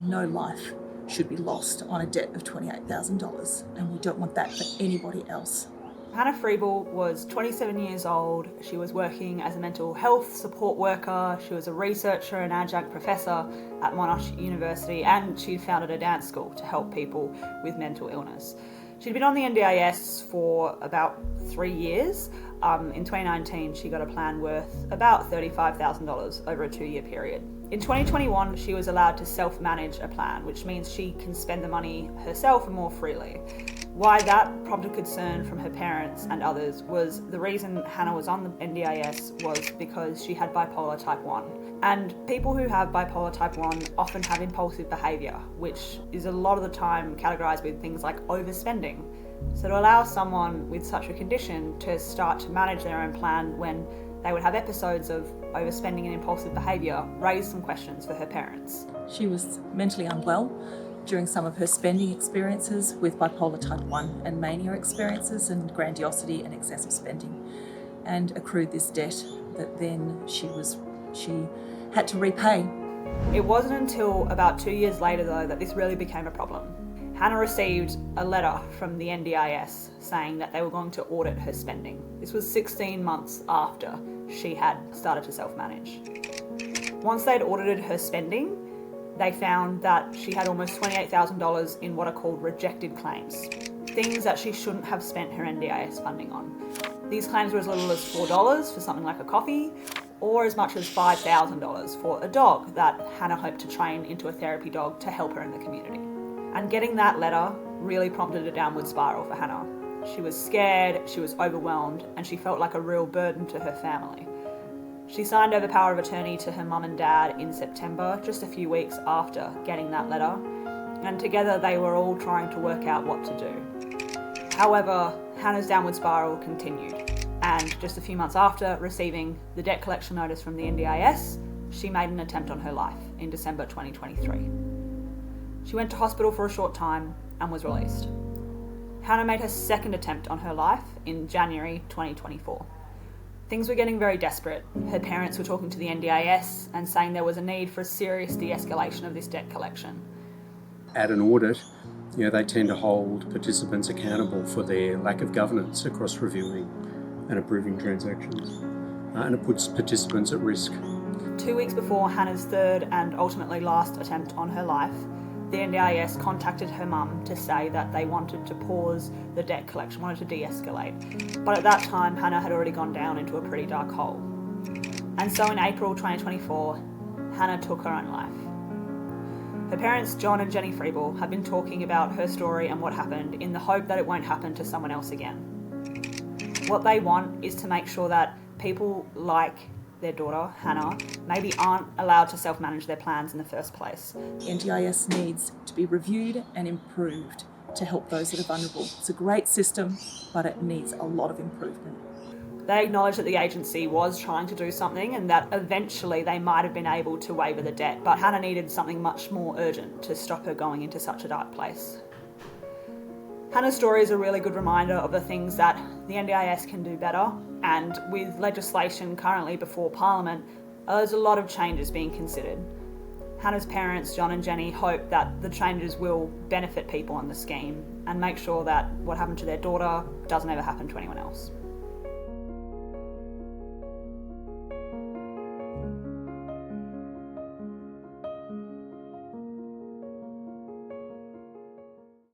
No life should be lost on a debt of $28,000, and we don't want that for anybody else. Hannah Friebel was 27 years old. She was working as a mental health support worker. She was a researcher and adjunct professor at Monash University, and she founded a dance school to help people with mental illness. She'd been on the NDIS for about 3 years. In 2019, she got a plan worth about $35,000 over a 2-year period. In 2021, she was allowed to self-manage a plan, which means she can spend the money herself and more freely. Why that prompted concern from her parents and others was the reason Hannah was on the NDIS was because she had bipolar type 1. And people who have bipolar type 1 often have impulsive behaviour, which is a lot of the time categorised with things like overspending. So to allow someone with such a condition to start to manage their own plan when they would have episodes of overspending and impulsive behaviour raised some questions for her parents. She was mentally unwell during some of her spending experiences with bipolar type 1 and mania experiences and grandiosity and excessive spending, and accrued this debt that then she had to repay. It wasn't until about 2 years later, though, that this really became a problem. Hannah received a letter from the NDIS saying that they were going to audit her spending. This was 16 months after she had started to self-manage. Once they'd audited her spending, they found that she had almost $28,000 in what are called rejected claims, things that she shouldn't have spent her NDIS funding on. These claims were as little as $4 for something like a coffee, or as much as $5,000 for a dog that Hannah hoped to train into a therapy dog to help her in the community. And getting that letter really prompted a downward spiral for Hannah. She was scared, she was overwhelmed, and she felt like a real burden to her family. She signed over power of attorney to her mum and dad in September, just a few weeks after getting that letter, and together they were all trying to work out what to do. However, Hannah's downward spiral continued, and just a few months after receiving the debt collection notice from the NDIS, she made an attempt on her life in December 2023. She went to hospital for a short time and was released. Hannah made her second attempt on her life in January 2024. Things were getting very desperate. Her parents were talking to the NDIS and saying there was a need for a serious de-escalation of this debt collection. At an audit, they tend to hold participants accountable for their lack of governance across reviewing and approving transactions, and it puts participants at risk. 2 weeks before Hannah's third and ultimately last attempt on her life, the NDIS contacted her mum to say that they wanted to pause the debt collection, wanted to de-escalate. But at that time, Hannah had already gone down into a pretty dark hole. And so in April 2024, Hannah took her own life. Her parents, John and Jenny Friebel, have been talking about her story and what happened in the hope that it won't happen to someone else again. What they want is to make sure that people like their daughter, Hannah, maybe aren't allowed to self-manage their plans in the first place. NDIS needs to be reviewed and improved to help those that are vulnerable. It's a great system, but it needs a lot of improvement. They acknowledge that the agency was trying to do something and that eventually they might have been able to waiver the debt, but Hannah needed something much more urgent to stop her going into such a dark place. Hannah's story is a really good reminder of the things that the NDIS can do better, and with legislation currently before Parliament, there's a lot of changes being considered. Hannah's parents, John and Jenny, hope that the changes will benefit people on the scheme and make sure that what happened to their daughter doesn't ever happen to anyone else.